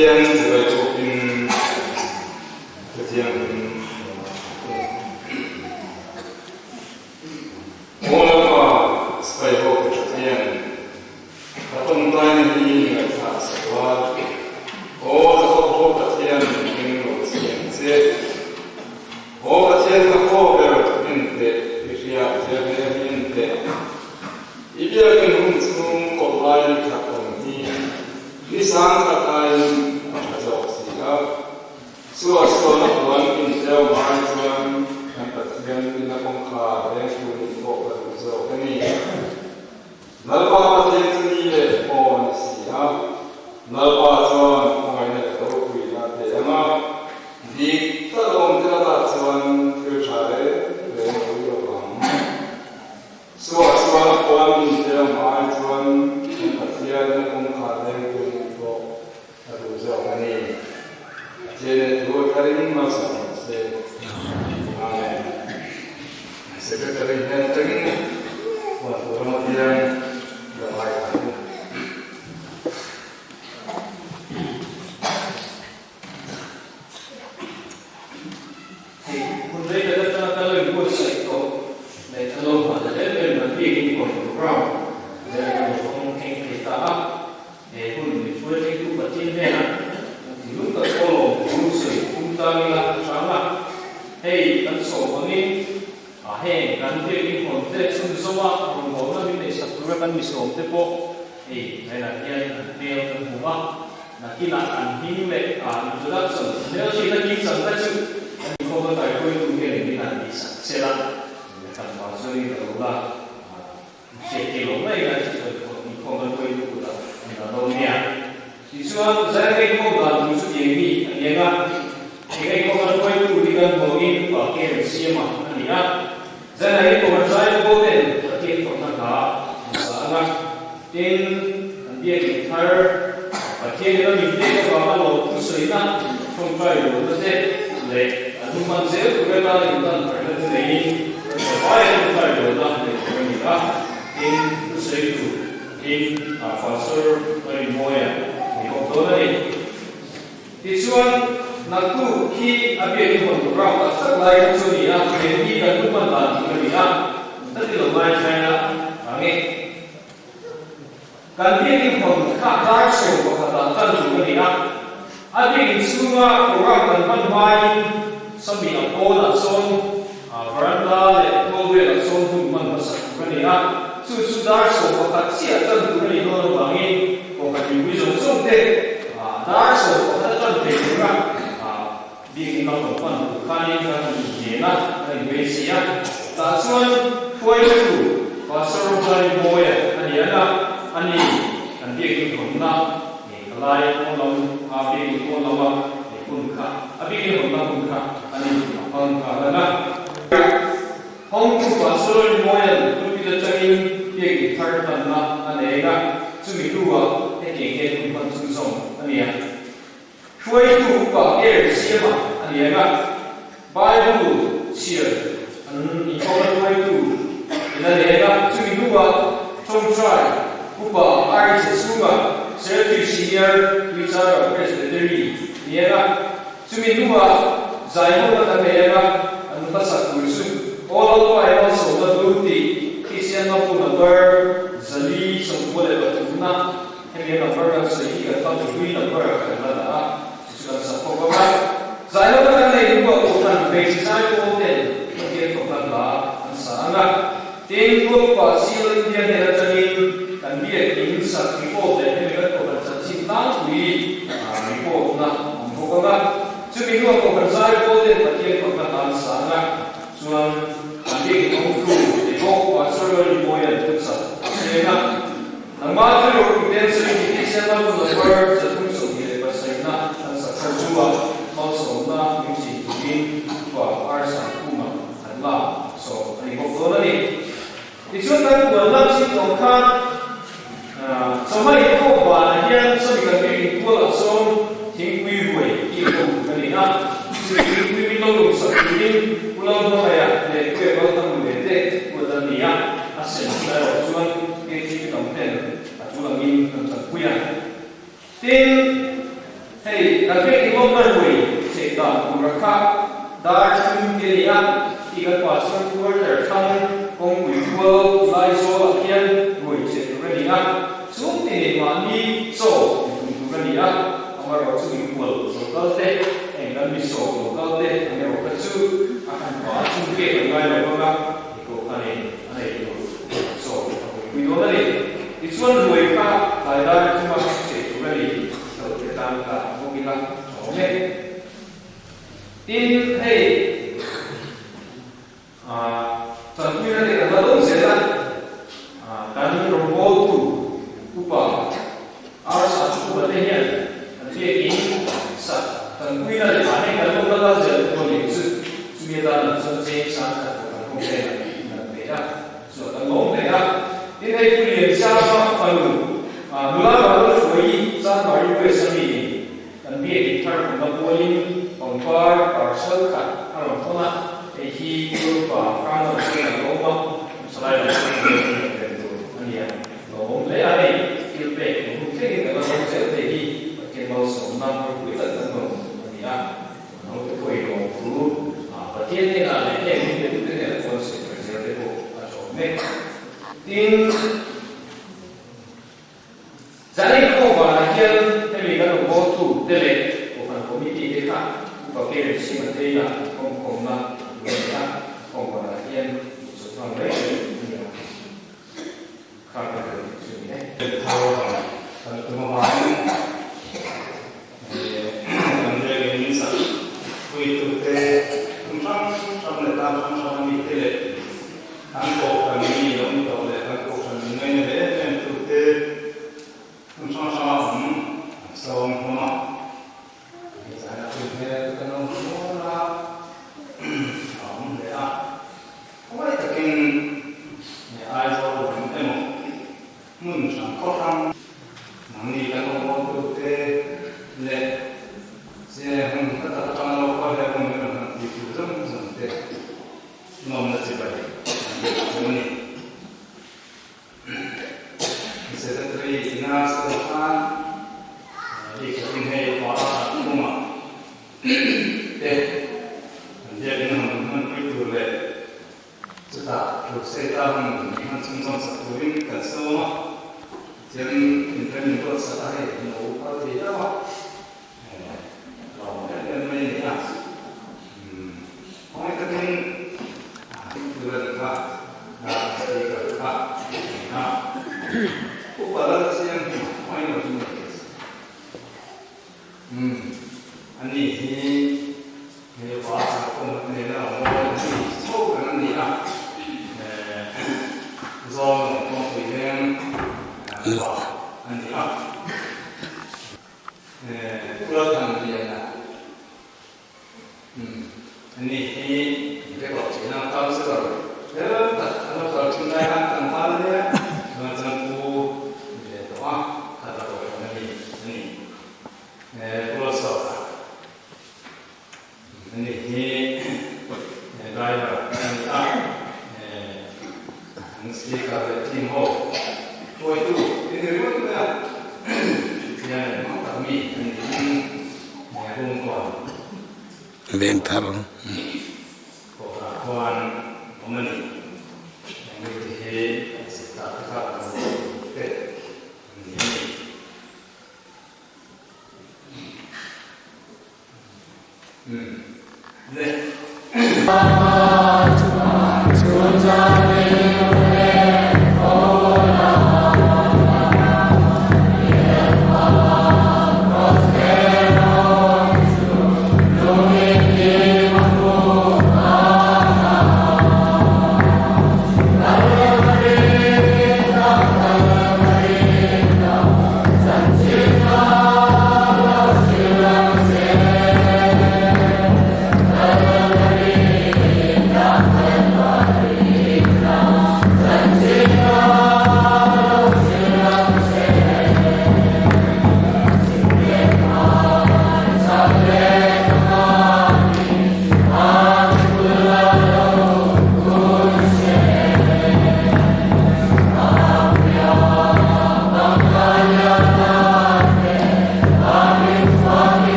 Pathian sebagai copin Pathian Molapa sebagai hoki Pathian Patong tanya ini nggak tak sesuatu Oh Pathian ini loh siang sih Pathian tak ente Isya ente Ibia kan hunsung koplai kakong Isang katayin asosiya suasana bulan intel mahasiswa yang terjadi di Nangka dan Kuning Kota Uzo ini. Nalpa patien sendiri Indonesia, nalpa cuan pengennya terukui nanti emang di dalam tidak cuan tercari dan berubah. Suasana bulan intel mahasiswa yang terjadi di Nangka dan Jadi dua kali ini masuk, sekretari henteng, waktu kemudian berlainan. Kemudian ada kalau ibu sektor, dan kalau ada nanti ini program, jadi kalau mungkin kita, pun ibu itu bertindak. Lúc đó cô cũng sự trung tâm là sáng là hey tận số này hey gắn với cái hồn thế xung số á hồn hồn nó bị sập rồi bạn bị sộm thế po hey này là cái tiêu cái hồn á là cái là ăn hiếm vậy chúng ta sống nếu chỉ là kinh sống ta chứ không có tài quên cũng cái này là bị sạch sẽ là cần bảo cho đi đâu là sẽ cái lỗ này là chỉ không có quên cũng là đâu nha Isuan saya kau dah musuh ini, ni kan, kau kan kau itu dengan bagi pakai siapa, ni kan, saya kau saya kau den, pakai kau nak sangat, den dia gitar, pakai dia minta kau apa lo, tu sehingga sampai lo tu le, anu macam tu kita kita berada di apa yang kita berada di kan, den tu sehingga, den pasar dari moya. Doktori, isuan naktu ki abi itu program asal lain suri ya, jadi kan bukan lagi kerja, tapi lomai China, angin. Kan dia ini pun kakak so kata kan juga abi semua orang kan panwai, sambil apa nak son, beranda, kowe nak son pun masak kerja. Sudah so kata siapa kan juga orang angin. Kami bisa somte, dah so kita cantik juga. Di kita pun kami kan jenak, kami besia. Tasuan kue itu, pasar dari boya, ani kita puna, kelai kolam, abi kolam, punka, abi kita punka, ani punka lana. Hongku pasar boya, tu kita cari dia kita tanah, ani ega. Cumi dua, ini bukan susung, ani ya. Kue itu pakai siapa, ani ya kan? Bible share, ini kau kue itu, ini ya kan? Cumi dua, congcai, kupa, air sesuatu, serti senior, bicara presbytery, ya kan? Cumi dua, saya pun tak ya kan? Anu pasal kursus, kalau tu ayam sobat bukti, kisian apa number, zali, semua lepas Hanya number sehingga tahu dui number kerana sudah sapok apa. Saya akan lagi buat urutan basic saya boleh mungkin urutan lah sangat. Tempo pasal dia ada jadi dan dia ingin sakit boleh mereka urutan cinta dui report nak bukan. Jadi dua urutan saya boleh mungkin urutan sangat. Soal nanti kita tengok pasal di boyan besar. Sehingga Nama tu kemudian sering dikisahkan oleh nomor tertentu di pasal nak asal jua masuk nak mesti begin buat arsan kuma adalah so ini betul ni. Itu kan dalam si tongkat sama itu bahagian sebagai itu langsung tinggi itu kan ni nak tinggi itu seperti pulau Maya le kue batam bete buat ni ya asal kita cuma kita konten lagi tentang kuya. Tin, hey rakha dar chim ke lia ti kan pa chuan quarter thang kong wi wo lai so akian roi che ra ni a chung ti ma ni so tu ra ni a amaro chu wi wo so ka te en kan mi so ko ka te ne ro ka chu akan pa chung ke ngai lo ka ko ane ane so wi do na ni it's one way ka lai dar chu ma che tu ra ni so te tam ka mo ki la okay tin hey Tentu ini tidak tahu saya kami robot tu upah harus satu batenya nanti ini tentu ini ada mana kalau kita jadi boleh sudah dalam sesi sangat kompleks nanti ya sudah kompleks ya ini kuliah siapa perlu mula baru suai saat baru bersemi dan dia ditar kembali kompar parcel kan kalau mana Ehi berupa kamu dengan lomba selain itu, ania lomba lagi feedback mungkin kita kalau saya tadi pakai mau semua kita tentu ania mau tu koi lomba pakai ni ada yang itu ni konsep kerja itu atau tin jadi kau bahagian tapi kalau kau tu tele bukan komiti kita pakai si materi kau nak Mereka pembagian sesuatu yang karena itu ni. Kalau kemarin menjadi misal, itu tentang sama itu angkok kami yang oleh angkok kami ini itu tentang sama sama misalnya kita kenal semua Why the king? I told him, Moon, Kotam, Nani, and all to let him cut a tunnel for heaven if you don't say, no, that's it. He said, the three in our son, he can have a woman. And yet, to let kita berusaha mengancam satu ring semua jadi internet setelah itu apa tidak kalau dan ini ya orang itu juga tak tak nah upaya yang main macam ini bahasa komunikasi orang so kan ni lah do con tùy thêm anh chị học cơ thằng gì là anh đi cái bộ chỉ là tao sẽ rồi thế thật nó rồi chúng ta ăn thằng ta đấy mà chẳng cu để đó thật là rồi anh cô sợ anh đi đây là anh ta Speaker of the team hall. Boy, too. In the room there, yeah, not me, and my home one. Then tell For one money. And with the head, I said, Tata,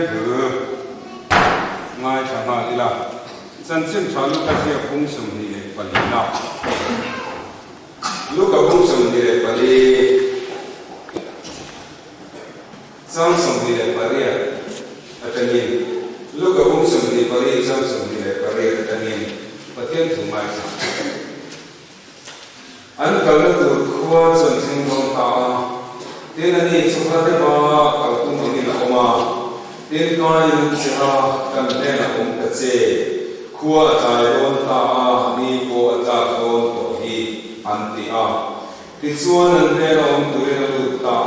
thử ngay chẳng hạn là dân sinh cho lúc các xe không sum đi để quản lý nào lúc các không sum đi để quản lý sang sum đi để quản lý ở trên nhìn lúc các không sum đi quản lý sang sum đi để quản lý ở trên nhìn và thiên thủ mai sang anh cần được khoa dân sinh công ta tiên anh đi xuống ra đây mà cầu tung đi là ông à tiên coi những sự ra cần nên là ông thật sự khoa trái ôn ta đi cô ta ôn của hi anh ti thì xuân anh nên là ông tuổi là tuổi ta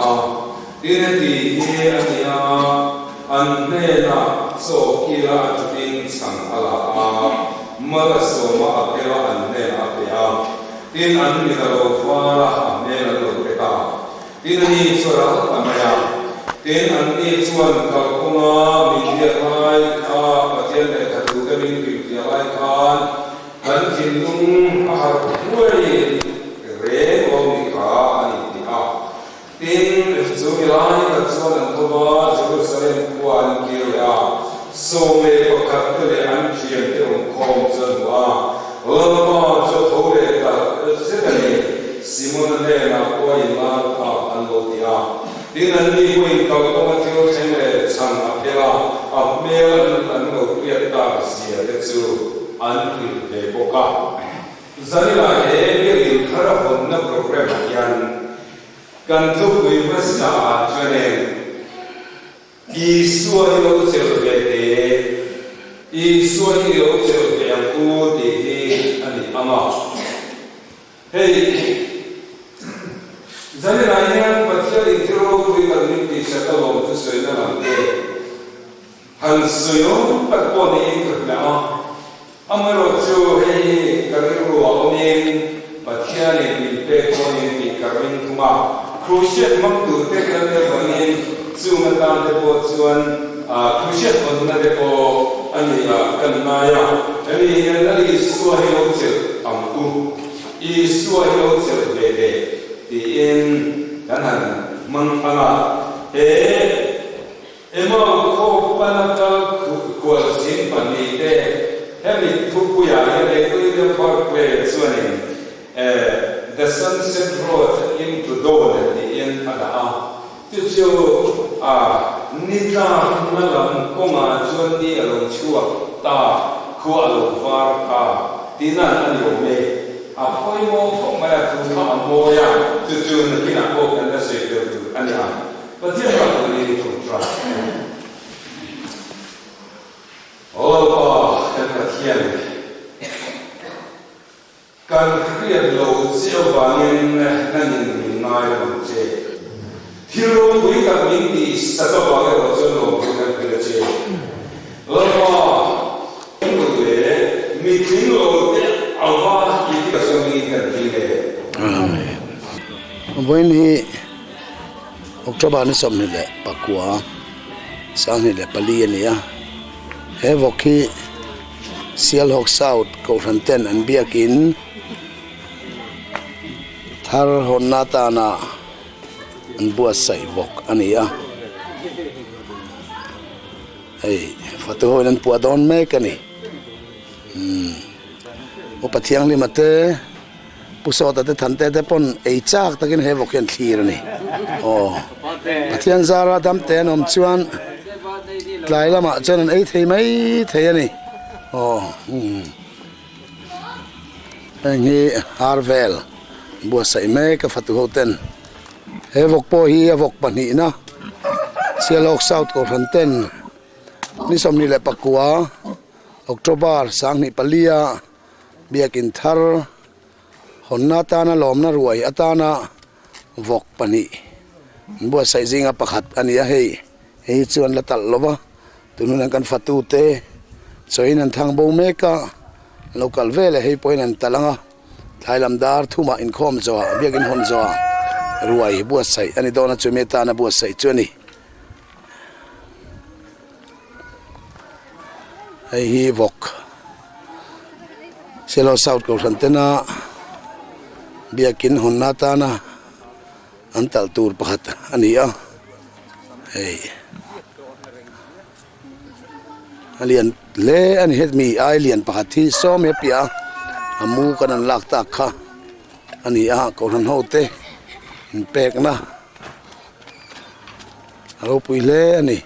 tiên anh đi anh anh nên là số kia là tiên sang ala mà là số mà cái là anh nên là cái tiên anh đi là đồ pha là nên là đồ cái ta tiên anh số ra làm gì tiên anh đi xuân cầu công mình đi lại và tiên này thật sự cái mình đi lại anh chỉ đúng quay rẽ ông đi anh đi tiên số mình lại thật xuân anh có bao Jerusalem qua anh kia số mấy bậc các cái anh chỉ em cái ông không dân mà cho thấu để ta sẽ cái này Simon này là qua yên là anh lô tia tiên anh đi qua yên cầu công tiêu xem để sang apela apel anh lô tia ta xia để chú anh đi để boka zani là cái việc khá là hồn na program yan cần thu quý vật sa cho nên Isu yêu chiều về thế Isu yêu chiều về anh cô thì anh đi ama hey dân này nha bắt đầu đi theo quý cần mình đi sẽ có một thứ gì đó làm thế hành sự bắt đầu đi thực là amaro cho hey cái rùa ông em bắt đầu đi về con em đi cái mình cũng mà crucial mặc dù thế cái này vẫn em chú mình đang để bộ chuan crucial vẫn là để bộ anh ấy cần mai anh ấy Isu hiểu chữ âm u Isu hiểu chữ về thế thì em cái này mang phăng em có ban đầu của chính bản địa thế em thu quỹ để tôi được phát về chuan the Sunset Road into Dole thì em ada chú nita na lam konga chuan ni along chua ta khu along var ka tina ani ome phoi mo ko ma tu ma mo ya chú na kina ko kan da se de tu ani but here are the to try kan ka thian kan krian lo sio wangin nanin nai lo che Hero quý các mình đi sát vào cái hồ sơ nộp của các cái chế, những người để mình chính lộ để ảo va những cái sự mình cần gì để. Với ní, October này xong này bạc quá, sang này Pali này à, he vóc khi Sial Hawk South cầu thần tên anh bia kín, thar hồn nata na anh bua say vok anh ấy phát hồi anh bua đón mấy cái này, ở bát thiang li mate, puso ta thân te pon ấy chắc ta cái này vok hiện thi rồi này, bát thiang zara đam te nom chuan, lại là mà cho nên ấy thấy mấy thấy này, anh ấy Harvel bua say mấy cái phát hồi tên Evok po hi evok pani na Sial Hawk South ko ranten ni som ni le pakua October sang ni palia biakin thar honna ta na lom na ruai atana vok pani bo sai zinga pakhat ania hei chuan la tal lova tunun kan fatu te choin an thang bo meka local vele hei point an talanga thailam dar thuma in khom zo biakin hon zo ruai buat sai ani dona chumeta na buat sai chuni ai hi vok selo south ko rantena biakin honna ta na antal tur pakhat ania ei alian le ani het mi ai lian pakhat hi som he pia amu kan an lak tak kha ani a ko han hote in pek na alo pui le ani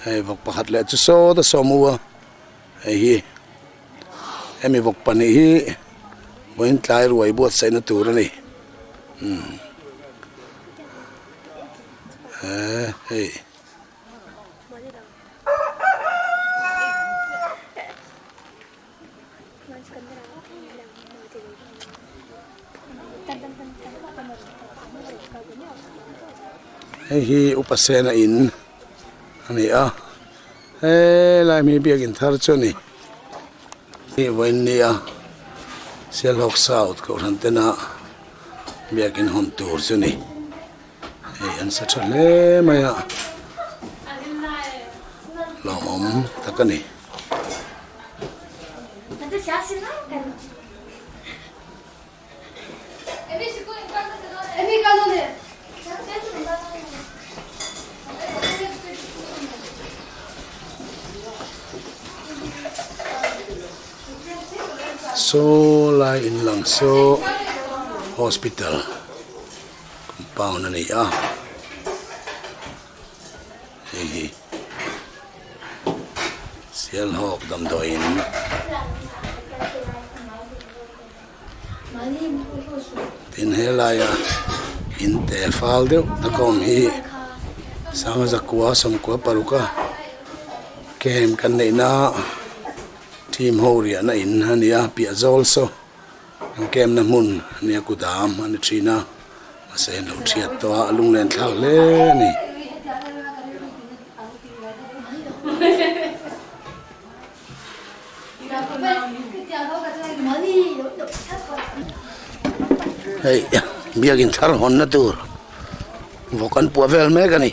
hey vok pakhat le chu so da somua hey hi emi vok pani hi voin tlai ruai buat sai na tur ani hey hi upasena in ani a lai mi biakin thar choni hi voin ni a Selhok South ko hantena biakin hon tur choni hey an sa thale maya lomom takani so lai in lang so hospital compound ani a hi Selhok damdoin tin helaya in te fal deu takom hi sama zakwa samkwa paruka kem kan nei na team horia na in hania pi azol so kem na mun nia kudam ani trina asen lo thiat to alung len thlau le ni hey biagin thar hon na tur vokan puavel me kani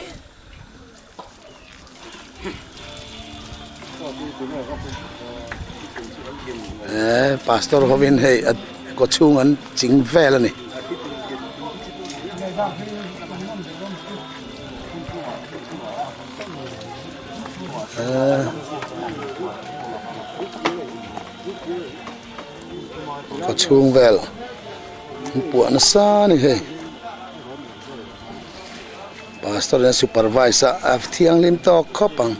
pastor hovin hey ko chungan ching vel ani ko chung vel puan sa ni hey pastor dan supervisor aftiang lim to kopang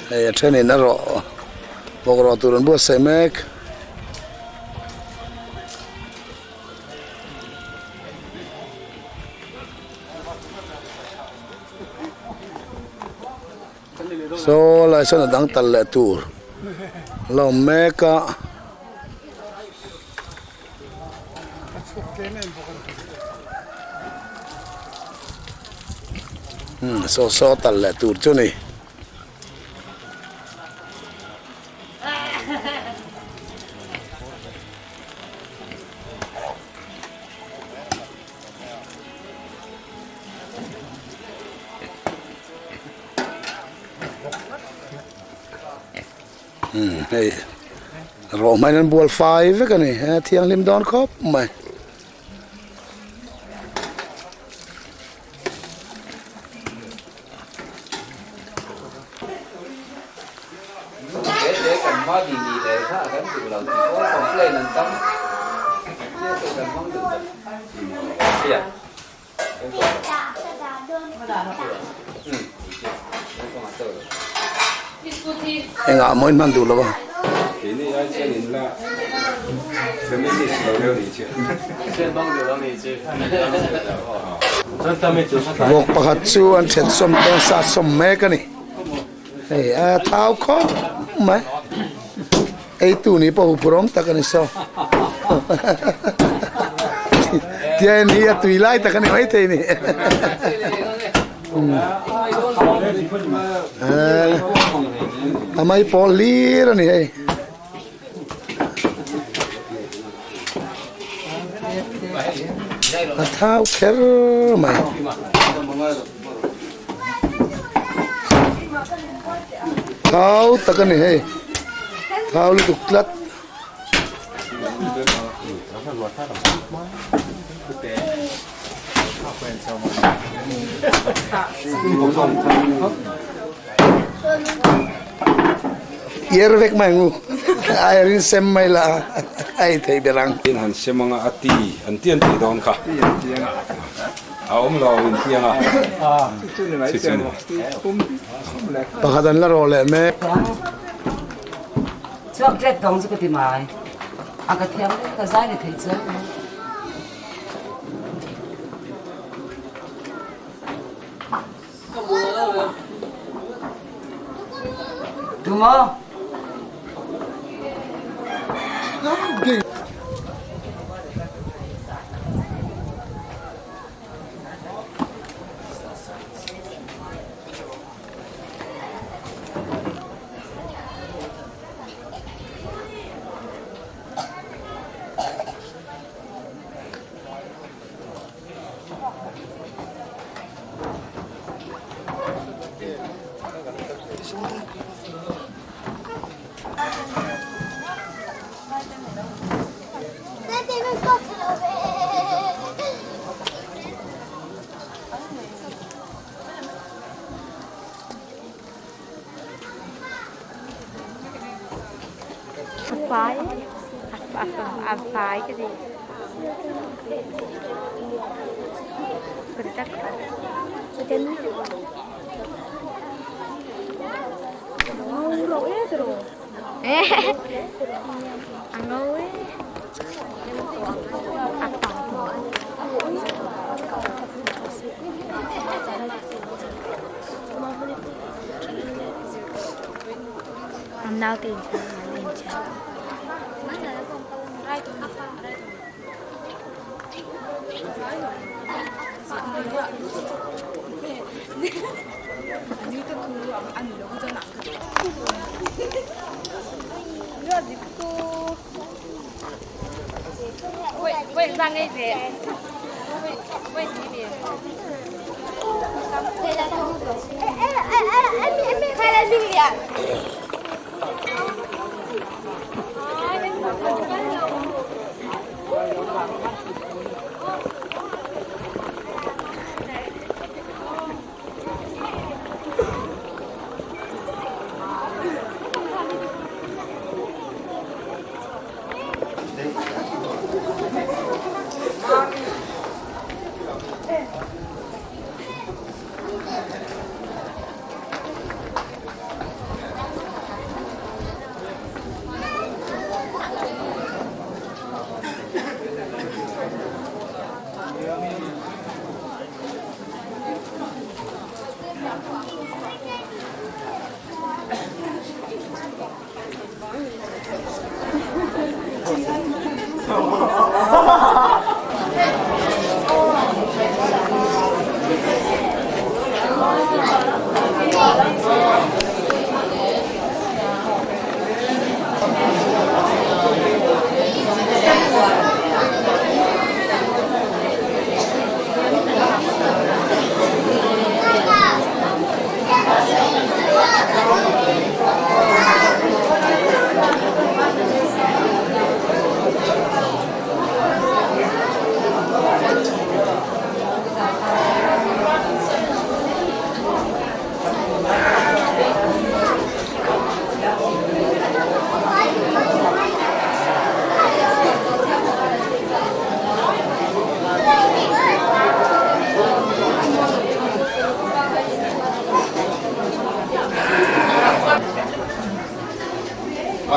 hey training na ro bogro turun bu semek so la sana dang tal le tur lo meka so tal le tur chuni hey ro mai nan bol 5 ka ni thiang lim don khop mai enga moin man du lo ba ini ai chen in la什么是手榴你去先帮着让你去vok pakhat chu an thet som to sa som me ka ni hey thau kho mai ei tu ni po prom ta ka ni so tia ni tu ilai ta ka ni mai te ni amai polir ni hey thao kher mai thao takani he thao lu tuklat yer vek mai ngu ai rin sem mai la ai thei berang tin han se manga ati an tian ti don kha a om lo in tiang a si chen pakhadan la role me chuak jet dong chu ka ti mai a ka thiam ka zai ni thei chu Tuma phái phái cái gì mình chắc trên rồi rồi ăn ngồi ăn nào tiền喂，让那些，喂几点？快来这里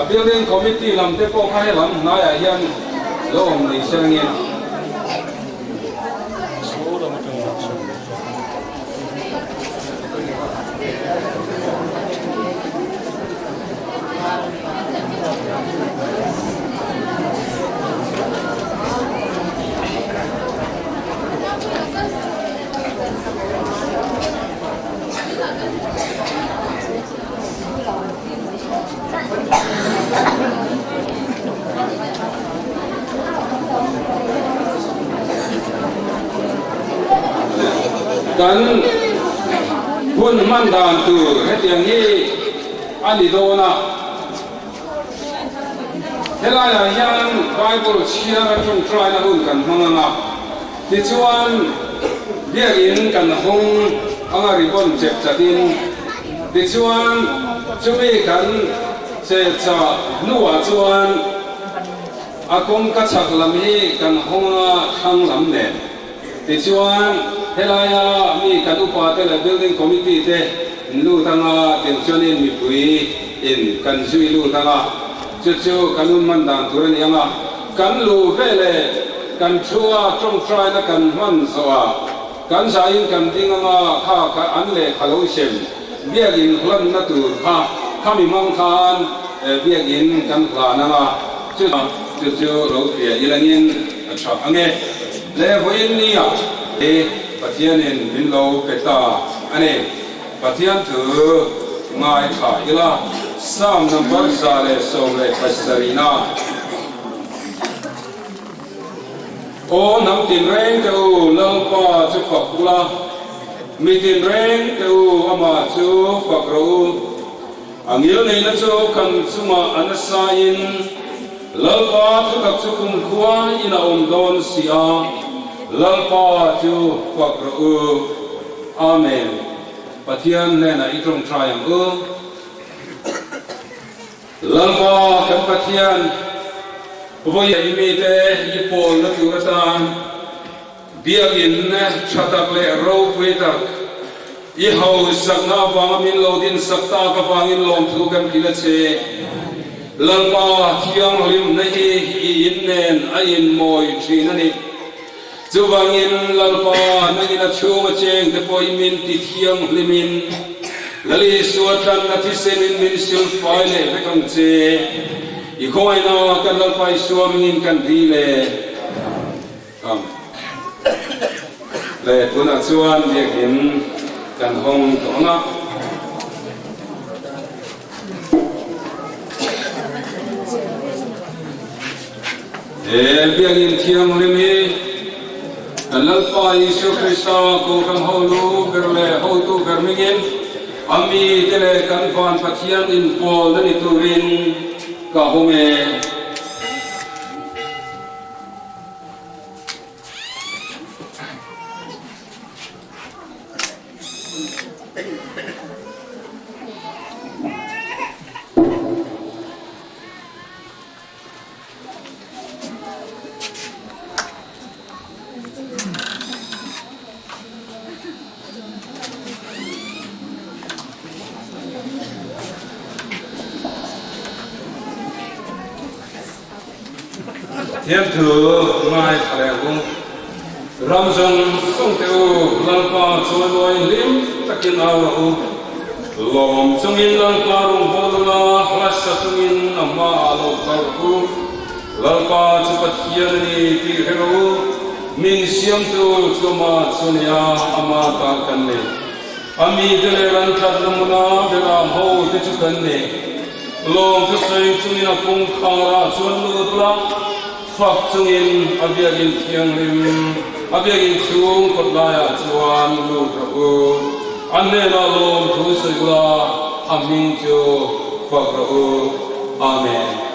！building committee lam te po khai lam na ya hian lo om nei sang nge kan hun man dan tu hetiang hi ani do na helaya hian Bible chia ra chung try na hun kan hmanga ti chuan biakin kan hong anga ribon chep chatin ti chuan chumi kan che cha nuwa chuan akong ka chak lam hi kan honga thang lam ne ti chuan helaya mi kan upa te la building committee te lu tanga tin chuanin mi pui in kan zui lu tanga chu chu kanun man dan turan yanga kan lu vele kan chua trong try na kan man soa kan sain kan dinganga kha ka an le khalo sem biagin hlan na tur kha khami mang khan biagin kan hla na chu lo pia ilangin acha ange le voin ni ya e pathian in min lo peta ane pathian thu ngai tha ila sam number zale somle pasarina o nam tin reng te u lo pa chu fakula mi tin reng te u ama chu fakro angil nei na chu kan chuma anasain lalpa chu tak chu kum khua ina don sia lalpa chu fakro amen pathian ne na itong tryang lalpa kan pathian voi imite ipol na turatan biagin chatak le ro puitak I hau sakna wangamin lo din sakta ka wangin lom thu kan kilache lalpa thiang lim na hi in nen a in moi thinani chuwangin lalpa nangina chunga cheng te poi min ti thiang limin lali suatan na thi semin min sil faile bekang che I khoi na kan lalpai suamingin kan dile le tuna chuan biakin kan hong tona biagin thiang limi kan lalpai Isu Krista ko kan holu berle ho tu bermingin ami tele kan van pathian in pol ni turin ka home Thiam thừa mai thale cũng ramzan song teu lalpa chuanoi lim takin au lom chungin lalpa rung bolna hlasa chungin amma lo tarku lalpa chupathian ni ti hero min siam tu chuma chunia ama ta kan ne ami dele ran that namuna bela ho te chu kan ne lom tu sei chungin apung khara chuan lu tla Phật chungin abiagin thiang lim abiagin chung kotlaya chuan lu thabu anne na lom thu seula amin cho Phật ro amen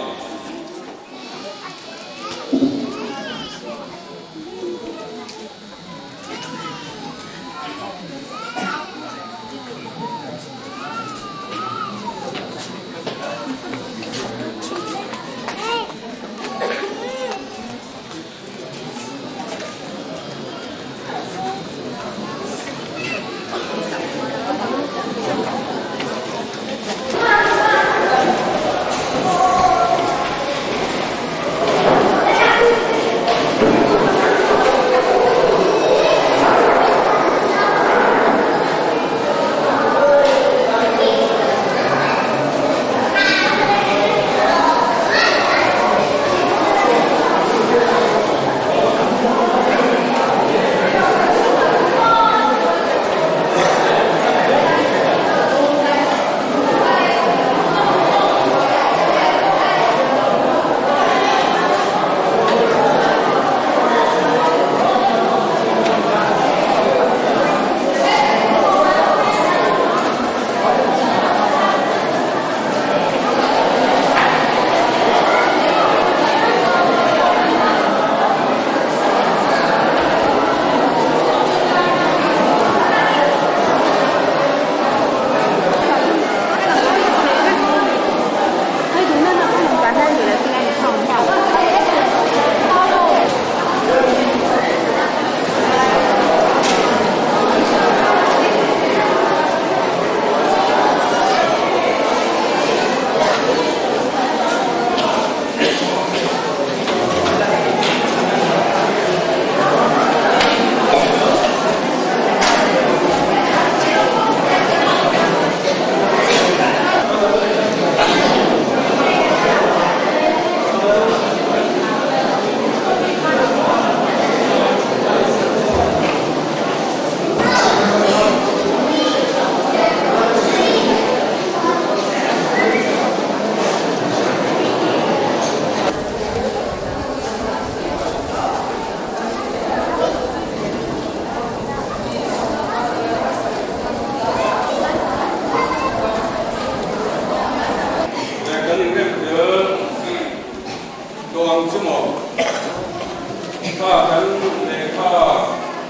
ข้ากันในข้า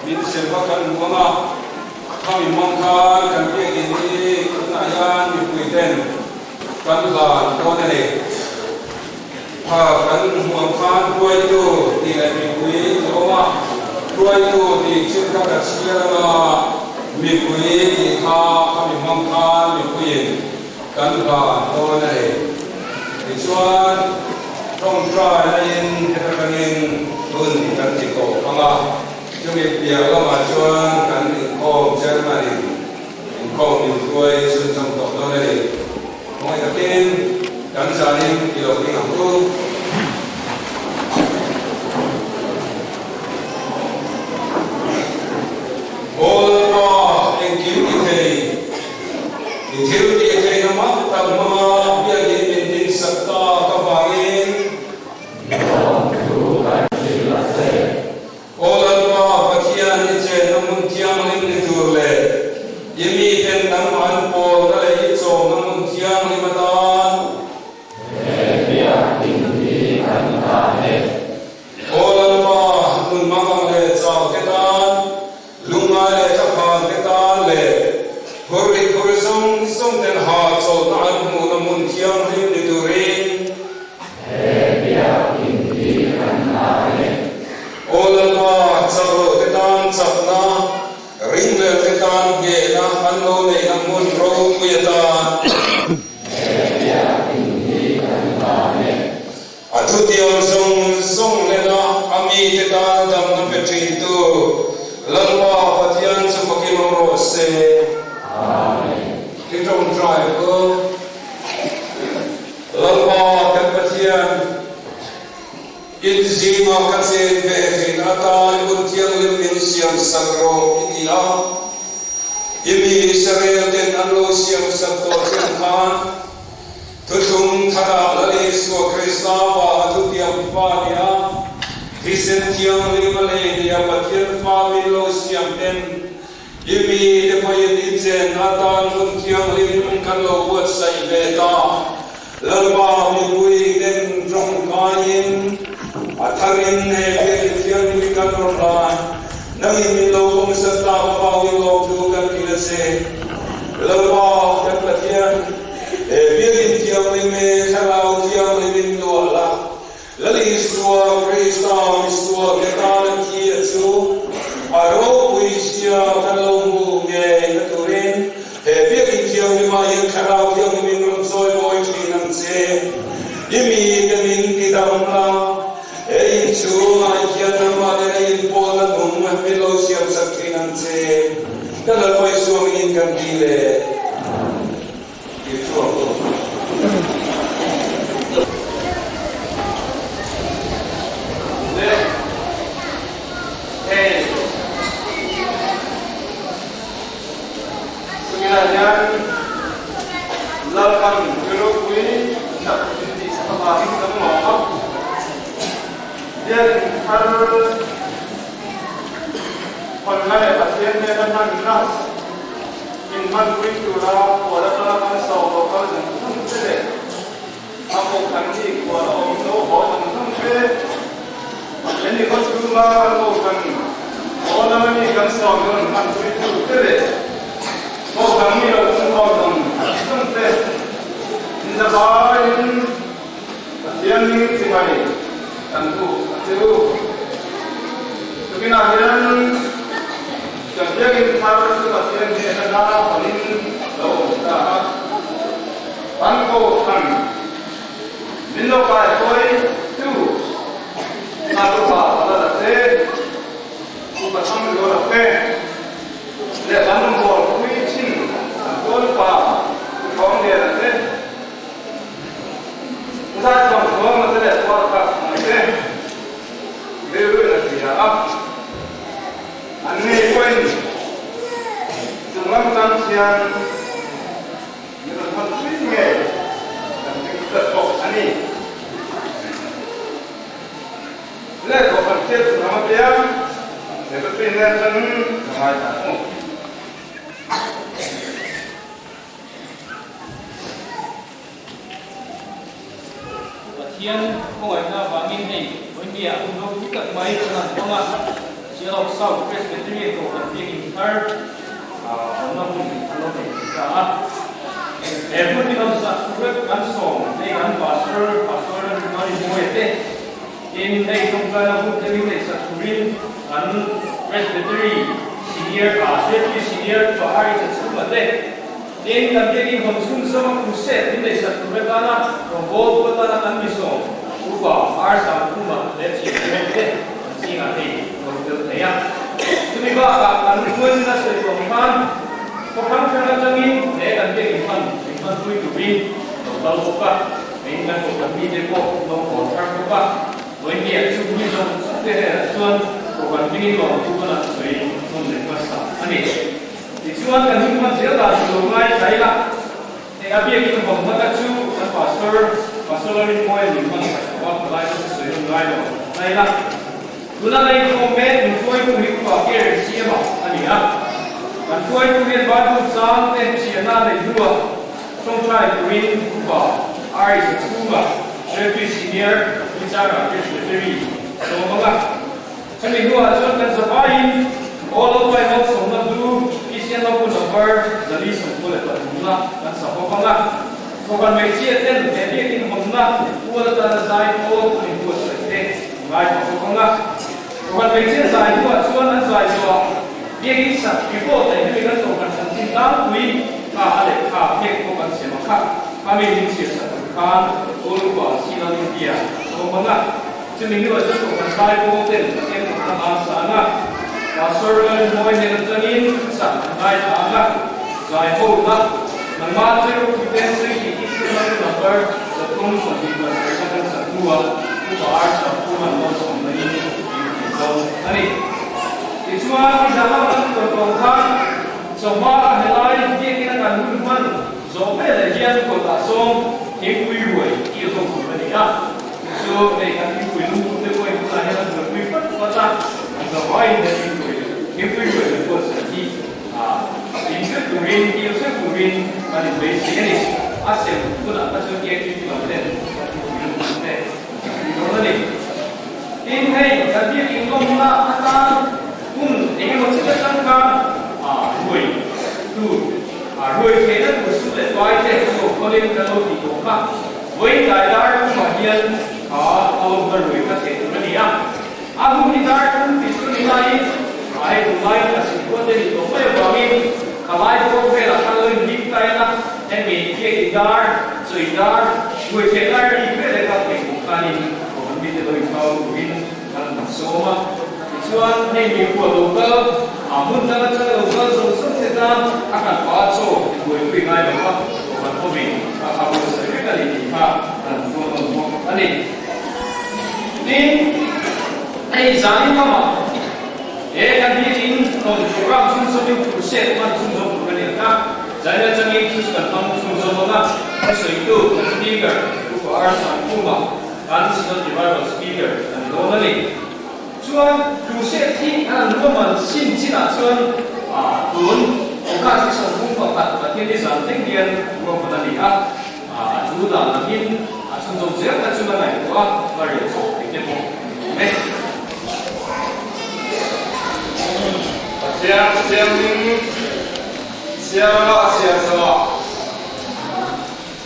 มินเสพกันหัวมาข้ามีมองข้ากันเพียงนี้คุณนายานมีคุยเต้นกันหลานตัวนั่นเองข้ากันห่วงข้าด้วยตัวที่ไอ้มีคุยตัวมาด้วยตัวที่ชื่อข้ากับเชียร์มามีคุยที่ข้ามีมองข้ามีคุยกันหลานตัวนั่นเองในช่วงต้องทรายในยินเทพนินรุ่นกันติโกพังอาจะมีเปียก็มาช่วยกันอินโคมเชอร์มารินอินโคมอินด้วยสุนทรตกตัวนี้มองจะกินกันสานิมกิโลกิโลกูโอ้ล่ะเอ็งคิวกิเทยอินทิวกิเทยน้ำมันตั้งมาเบียกินเป็นดินสัตตากับวางินโอ้ล่ะปัจจัยนี้เจน้ำมันเทียมลิมนิทูเล่ยิ่งมีเป็นน้ำมันโปได้ยิ่งโซน้ำมันเทียมลิมตานโอ้ล่ะนุ่นมังเล่จ้าเกตานลุงมาเล่จับพานเกตานเล่ฮุริฮุริซงเต็นหาโซตานมูน้ำมันเทียมลิมนิทูรินโอ้ล่ะจับโลเกตานจับนาริงเล่เกตานเกนะอันโนเนน้ำมันโรกุยตาอาทุติยทรงเลนะอามีเกตานดำน้ำเป็นจินตูลัลวาปัจจัยสุภกิมโรเซที่ตรงใจก็ลัลวาเป็นปัจจัยอินซีมาคัเซนเบตินาตาลุนเทียงลิมินเซียมสังโรอิติอาอิมีอิสราเอลเดนอันโลเซียมสัตโตเซนทานทุตุมทาราลลิสวคริสตาวาทุติยปาเนียคริสเตียนลิมาเลเดียปัจเจนฟามิโลเซียมเดนอิมีเดพยันอิเจนนาตาลุนเทียงลิมินคันโลวัตไซเบตาลัลวามิบุยเดนจงกายินAtharin ne tiang ni kan rolan nami mi lo kong serta pa wi lo tu kan kilase lawa kan patian biagin tiang ni me khalau tiang ni min lo la lali suwa krista mi suwa ketan ki chu aro puisia kan lo mu nge naturin biagin tiang ni ma yin khalau tiang ni min ron soi boy thi nam che imi kan min ki dam la Ei chua kian ma de in pola nung ma pelo siam sakrinan se kala pai suang in kan dile itu aku le sebenarnya lakukan jeruk ini tak jadi sama kita mau dia harus mengenai pasien dia tentang nas iman itu lah kuala kuala sahur kuala jantung sih aku kan ni kuala orang tu kuala jantung sih jadi kau cuma kalau kan orang ni kan sahur kan itu sih kau kan ni orang kuala jantung sih ini bahagian pasien ni sihari tentu itu kemudian kerja kita harus pasien di negara paling jauh bangko kan minum kaya koi itu satu pada dete bukan sama dua dete lepas nombor kui cing dua pa kau dia dete saya cuma macam itu apa Dewi nanti ya, ane koin, semua tangsian, kita mesti ni, dan kita tok ane. Lepas kerja sama dia, lepas pindah sana, sama tamu. Latihan, kau ada bangin ni. India untuk kita mai dengan orang Sierra South Presbyterian của thành viên Inter năm kita every time subscribe kan song they kan pastor mari moete in they trong cái là một cái này subscribe kan Presbytery senior senior cho hai cái sự mà đấy in làm cái hồng sung sama kuset in they subscribe kana robot của ta là kan bisong upa arsa kuma let's see moete sing ani robot này à chúng mình có kan quân là sự của man có khám phá ra chân để làm cái hình phần tôi chủ biên đầu đầu cả mình đang một làm video nó còn khác các với nghĩa chung như trong sắp tới là xuân của phần kinh nghiệm của là người không thể qua sao anh ấy thì xuân cần những phần sẽ là chủ ngay thấy là thì ở bên trong vòng các chú các pastor lên ngôi những phần phải có lại trong sự hiện đại rồi đây là cứ là đây comment những tôi cũng hiểu vào cái gì mà anh ấy kan koi tu hian ban tu sang te chiana le dua trong trai green ba ai suma shepi senior bichara presbytery so manga chami dua chon kan sabai all of my notes on the blue isian lo ku number the list of bullet na kan sa manga so kan me chi ten te ni tin manga ua ta na sai ko ni ku sa te ngai ko manga so kan me chi sai dua chuan an sai so việc sắp before tại vì cái tổ chức sản sinh ra quý cả để cả việc của các sản phẩm khác và mình những sản phẩm khác ôn quả xin lỗi India so vâng ạ cho mình như vậy tổ chức sai của tên em cũng làm sáng ạ và server mỗi ngày chân in sản đại sáng ạ giải phẫu ạ nằm mắt trên một cái tên gì thì cái number là không phải vì là cái sản phẩm của art sản phẩm mà nó sản phẩm này anh thì chúa khi đã làm được công tác trong ba ngày nay khi cái năng lực của mình do về là hiện của ta xong thì quy hoạch yêu cầu của mình á so đây là cái quy luật của tôi cũng là hiện là quy luật của ta và ngoài ra cái quy luật của sự gì hình thức của mình yêu thức của mình và những cái gì này ASEAN cũng là các sự kiện như vậy đấy đó là gì in hay là việc in công là ta ini maksudnya kan ruồi thế nó của sự lệ toái thế của con lên cái lô thì cũng khác với đại đa cũng mà hiện ông ta ruồi các thế cũng đi không thì đại cũng thì sự này ai cũng lại là sự quan trọng thì cũng phải bảo mình khai cũng phải là các lời đi cái là em mình cái đại rồi đại ruồi thế đại đi cái là các thế cũng khai đi còn bây giờ tôi bảo mình làm số mà chuan hei mi của đầu cơ muốn ra cho đầu cơ dùng sức thế ra akan quá số với quy ngay được không còn không mình học được sự biết là gì mà không anh đi đi ai giải mà để cái gì chính còn program chúng tôi dùng của sẽ mà chúng tôi dùng cái này khác giải ra cho những thứ cần không chúng tôi dùng cái sự itu speaker của art sản phẩm mà anh sẽ develop speaker and đó là chuan tu se thi an roman sin china chuan tun oka si so bung pa pat thiên đi san teng dian ro pa ni chu da na hin sun jong je ta chu na nai ko va ri so ke mo me sia sa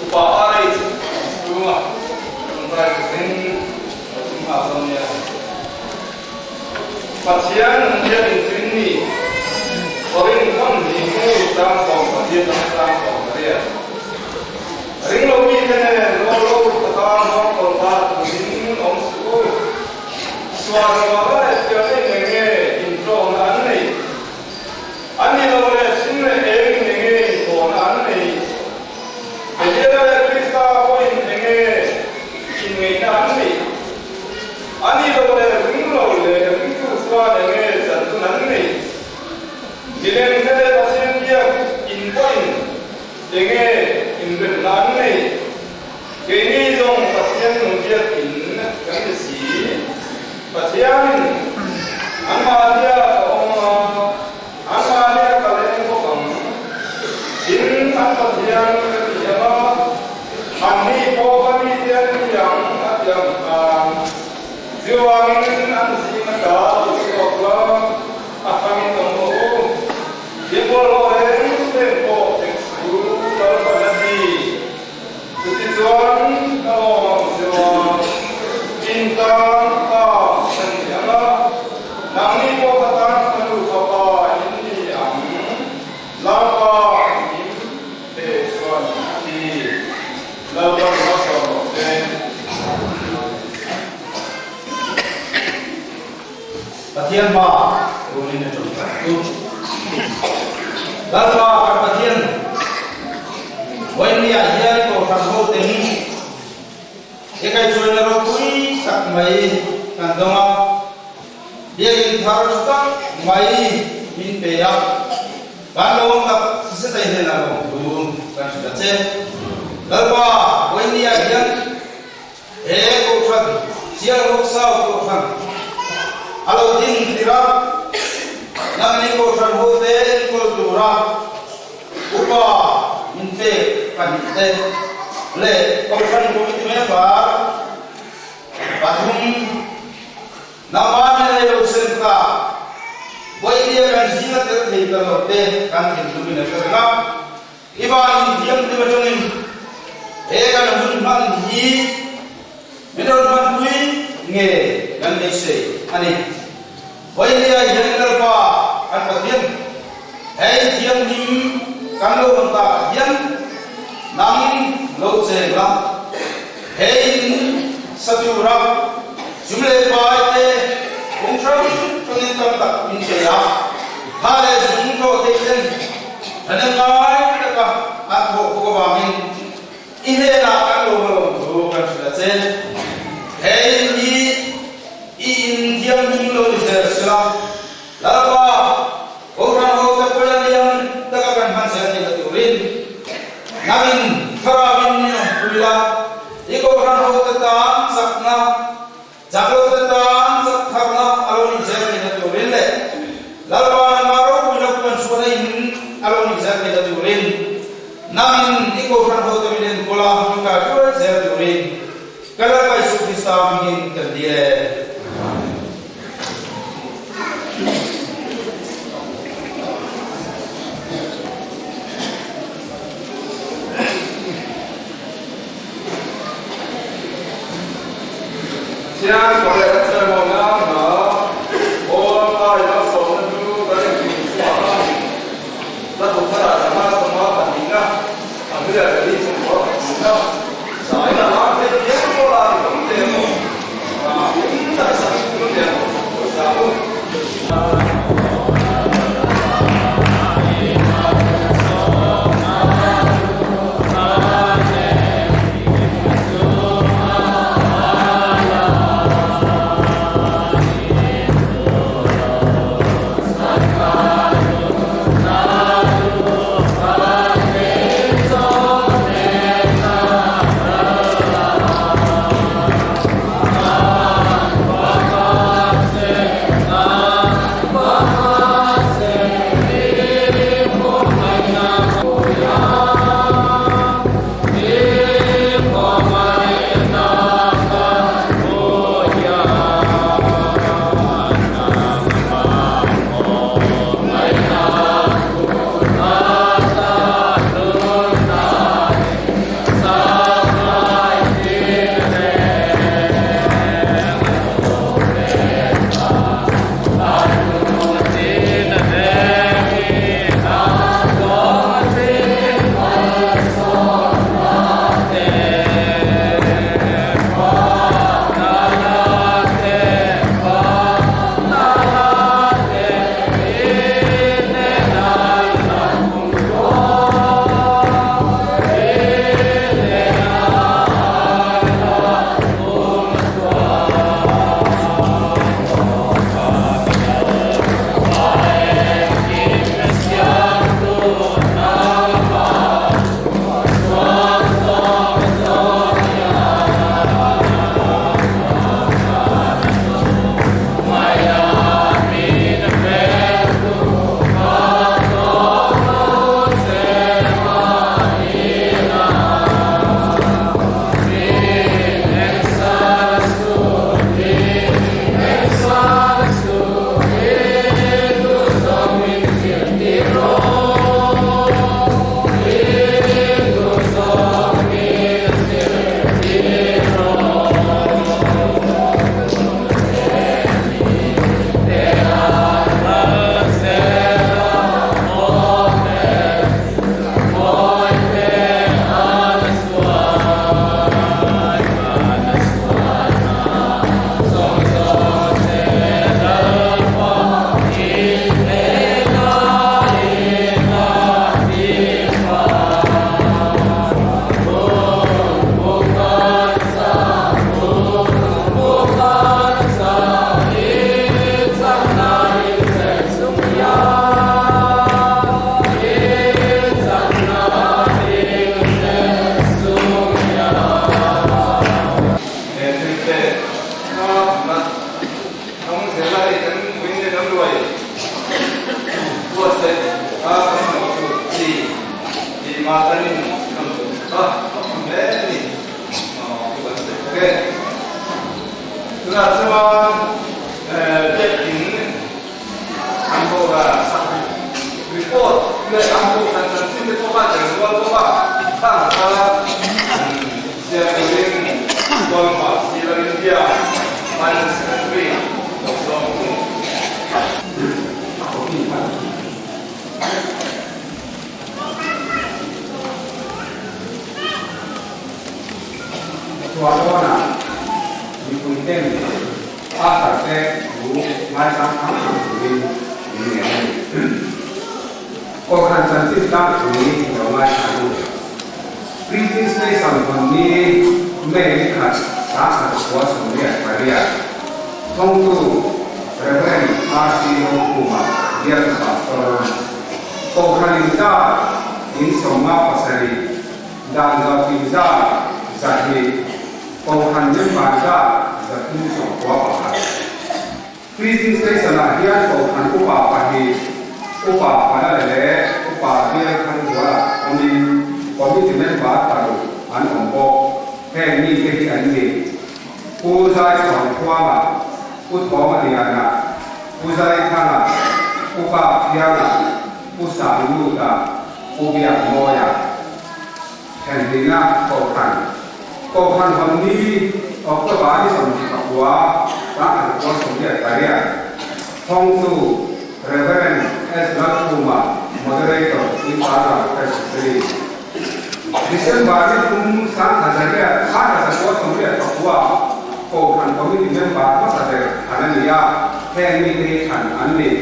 upa ai tu ma rai tin ma so ni Pasian dia ini, orang kan ini transform dia transform dia. Ring logi kan, lo kata kontak ini om suku, suara siapa yang intro nanti, ani lo sinne yang nanti, dia kita poin ini nanti, ani lo ring lo qua để nghe dẫn tu nắng này, chỉ nên cái đây là xem kia in coin để nghe in Việt Nam này, cái này dùng phát hiện một việc in cái gì, phát hiện Pathian ba rumin na chong tu lalwa ka pathian when ya hian to tham ho te ni ekai choi na ro pui sak mai kan donga dia in thar sta mai min pe ya kan lo ka se tai he na ro tu kan sta che lalwa when ya hian e ko khat sia ro sa ko khat alo din tira nang ni ko san ho te ko dura upa inte kan te le ko san ko ti me ba pathum na ba ne lo sen ka boi dia kan sina te thei ka lo te kan tin tu ni na ka iba in diam de bajongin e kan hun man hi medor man kui nge kan ne se ani boi dia yang pa an pathian hei thiam nim kan lo hon ta hian nam lo che la hei satu ra jumle pai te ong chang chang tam tak min che ya ha le jung ko te chen than ngai ta ka a tho ko ba min ine na kan lo lo kan cha chen hei ni in thiam nim lo se sla la ba orang orang pelarian tegakan hasil yang turin, namin karamin pula, iko orang orang tetan sakna, jago tetan sakna aloni jaga yang turin le, lalu maru punya pensuarain aloni jaga yang turin, namin iko orang orang tetan pula muka dua jaga turin, kalau kau bisa bikin kerja. Siang sore saya mau ngapa? Oh, kalau soal itu dari suara, lalu cara sama semua bandingnya, ambil dari semua bandingnya. Saya nanti dia mulai demo, ini tak satu demo, satu. 那这么这平然后report 因为然后现在做法整个做法大他现在有点光法西了一点完成对有时候ตัวโตน่ะมีคุณเต้นอาตัดเต้หูไม้ซ้ำทั้งหมดมีเนี่ยก็ขันสันติตั้งตรงนี้เราไม่ทำด้วยพรีติสในสังคมนี้ไม่ได้ขัดสาขาตัวสมเด็จพระเรียท่องตู้เรเวนอาซีโนคุมาเรียกสัตว์ก็ขันอินจ้าอินสมมาปัสรีดังกับอินจ้าสัตย์กองทัพยังบาดเจ็บจะทุ่มส่งตัวประกันคริสตินในสถานที่กองทัพอุปาหีอุปาอะไรเลยอุปาเรียกทันตัวคนนี้คนที่เป็นบาดตาดุอันของโบแค่นี้แค่ที่อันนี้ผู้ชายสองตัวมาผู้ท้องมาเดียนะผู้ชายข้างละผู้ปาเพียงผู้สาวลูกละผู้เบียดโมยแข่งดีนะกองทัพก็พันคนนี้ออกกระบะที่สมจิตกับหัวตั้งแต่ตัวสมเด็จไปเนี่ยท่องสู่เรเวนเอสลักคูมาโมเดเลเตอร์ที่ปาราเอสตรีดิฉันบาร์ที่คุณสร้างอาจารย์เนี่ยข้าจะตัวสมเด็จกับหัวก็พันคนที่เป็นบาร์มาแสดงอันนี้ยาแค่มีในขันอันนี้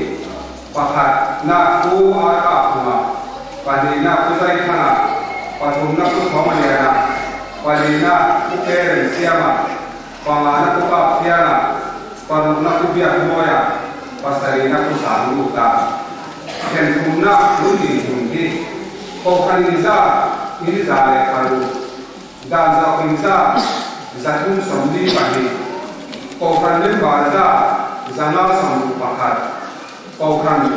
ประคัดนักผู้อาราคุมาปฏินักผู้ใจขนาดปฐุมนักผู้ท้องมันเนี่ยนะPalina ukeren siapa, pangana uka piana, panuna kubia moya, pasarina kusalu ta, kentumna mundi, kokaniza ini zale kalu, dan zakinza zakum samdi pagi, kokanin baraza zana samdu pakat, kokan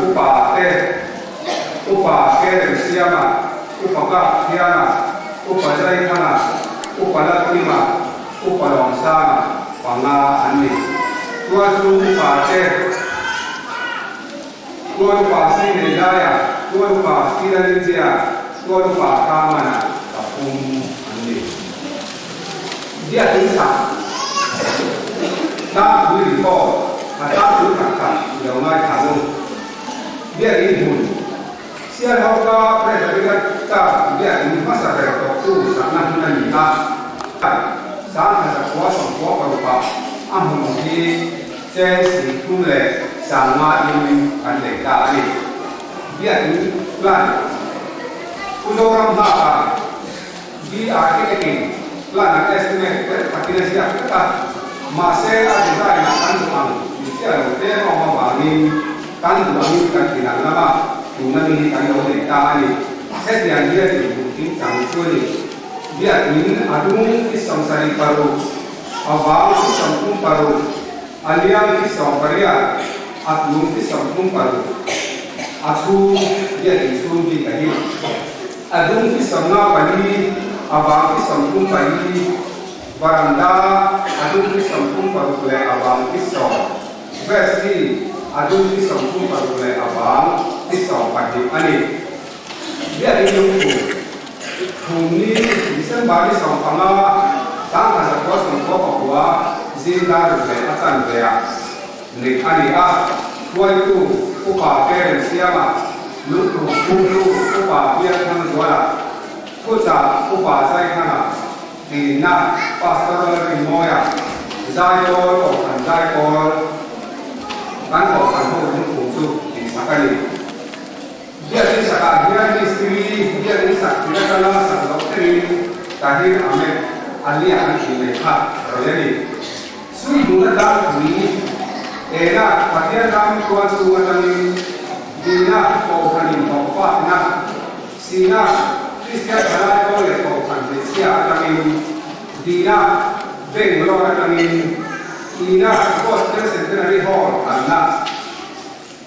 upa keren siapa, upaka piana, upajai kana. Upala lima, upala sana, panga ani. Tua tu pace, tua pasi negaya, tua pasi Indonesia, tua kamana, kapung ani. Dia bisa. Tak beri kau, tak beri kakak, yang mai kamu. Dia ini siapa kau presiden kita dia ini masa dari waktu sangat menanjika sangat kuasa berupa amuni jadi kule sama ini anda kali dia ini plan orang apa di akhir ini plan estimate pakai siapa kita masih ada yang akan tuang dia dia mau bangun kan bangun kan tidak lama tunan ini kan oleh kali setiap dia dibuat tanggung dia ini adung kisah sari paru, awal kisah pun paru, alian kisah paria, adung kisah pun paru, aku dia disuruh di kaji, adung kisah na pagi, awal kisah pun pagi, baranda, adung kisah pun paru le awal kisah, versi adung kisah pun paru le awal kisah pagi ani, dia ini Kuni bisa bagi sampana, tangan sekolah sekolah bahwa zindar berlebihan beria. Nekani dua itu upah keren siapa, lutu upah biarkan jualan, kuca upah saya kana, dina pastor moya, zayol bukan zayol, kan bukan hukum di sakali. Dia bisa dia istri dia bisa tidak kalah sama dokter tahir amet alia ini hak jadi sui dulu dah ini era pada kami kuat suatu ini dina kau kali bapak nak sina Kristen kalau boleh kau kan Malaysia kami dina Bangalore kami dina kau tersentuh hall anak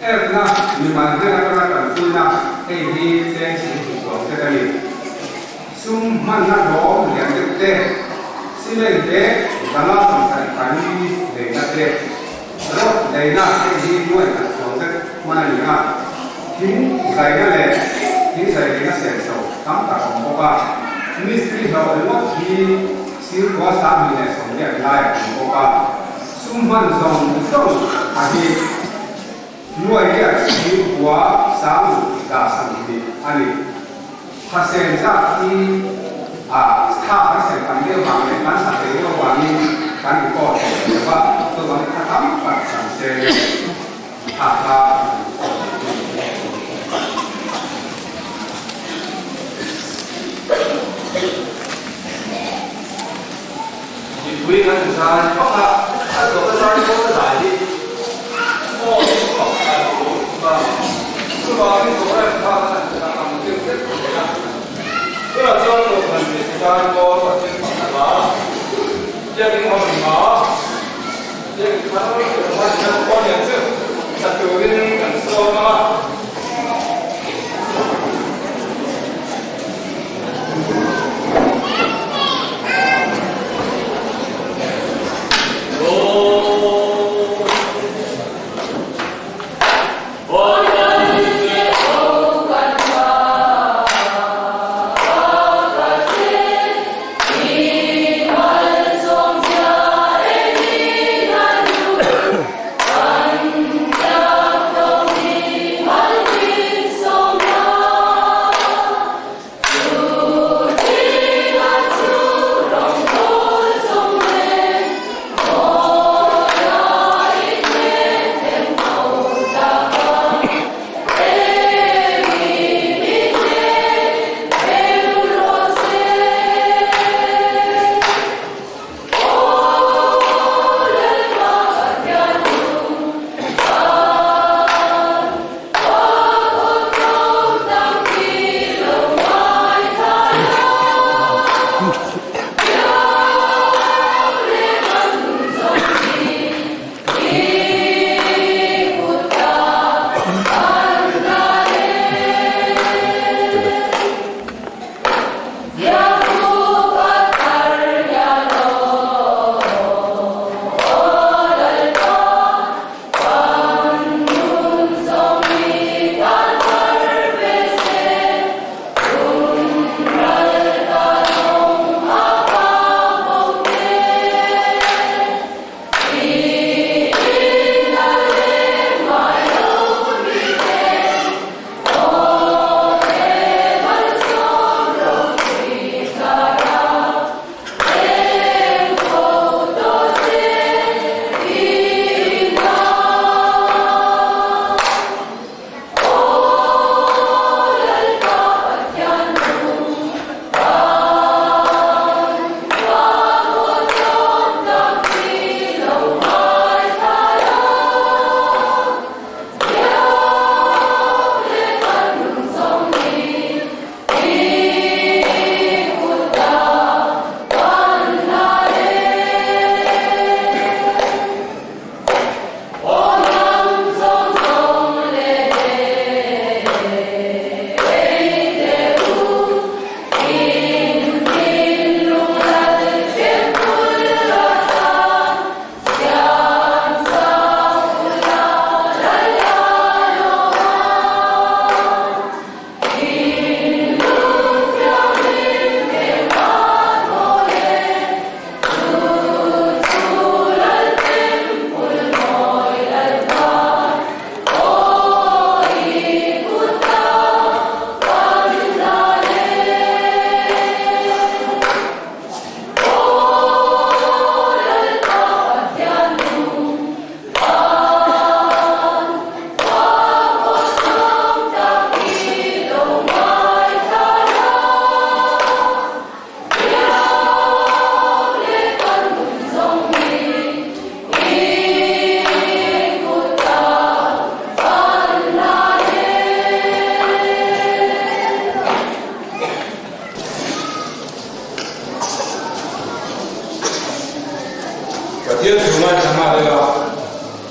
erna memang negara kita ini sensitif sekali. Sumana dong yang kita Simen de dana samsari kani de na tre ro de na hi no na so se mana ni na hin sai na le hin sai de na se so tam ta ko ba mystery no lo hi sir ko sa mi ne so de lai ko ba sum ban zong so a hi nuôi cái chữ quá sáng cả sáng thì anh phát sinh ra khi phát sinh bằng cái bằng cái bản sắc cái bằng cái có và tôi nói là thắm phát sinh quý ngân ra có là các tổ chức có giải đi và cái tổ này ta là làm tiêu kết của nó tức là cho tổ phần thì ta có tổ chức đó gia đình họ mình nó gia đình nó có nhận thức thật sự đến cảnh sâu nó Dia cuma jangan ada.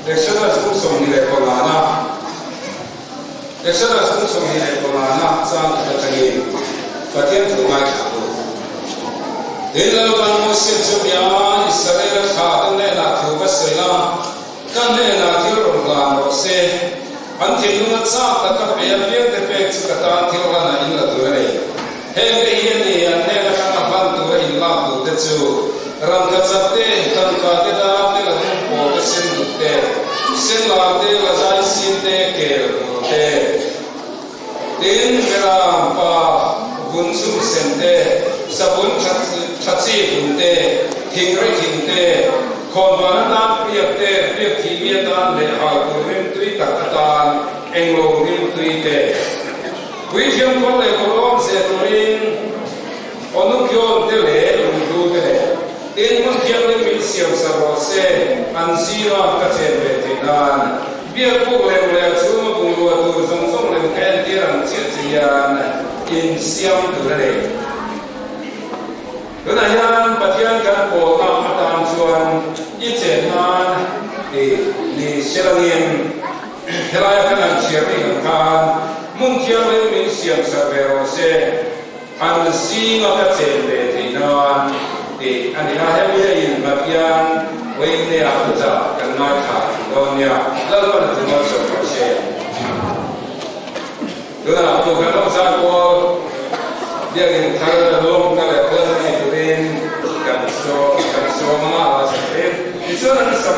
Exodus kusum ni lekolana. Exodus kusum ni lekolana. Sang kita tadi. Dia cuma aku. Ilal ban Moses Jumia Israel kha ne na thu ba sela kan ne na thu ron lan ro se an thilu na cha ta ka pe pe te pe chu ka ta thilu na in la tu re he pe ye ni an ne na ka ban tu in la tu te chu ram ka cha te kan ka te da te la hum po ka sin du te sin la te la jai sin te ke te tin mera pa gun sum sen te sabun chatsi bunte thingre thingte khonwana na priate priat thimia dan le ha kurim tui takatan englo rim tui te wi thiam ko le kolom se turin onu kyon te le lu te le tin mon thiam le mi siam sa ro se an zira ka chen ve te dan bia ko le le chu ma bung lo tu zong zong le kan ti ran chi chian in siam tu le Lúc này anh bắt đầu các bộ làm mặt tam chuan ít tiền hơn thì sẽ là nghiền thế là cái làm chuyện này kan muốn theo lên mình xem sao về rồi sẽ anh xin nó cái tiền về thì nó thì anh ấy hay bây giờ in bắt đầu với này là tự do cần nói thẳng đó nha lâu lâu là chúng nó sẽ có sẽ lúc nào tôi phải nói ra qua dia yang thằng long cái là cái này tụi em cần so mà là sẽ thì số là sao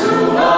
To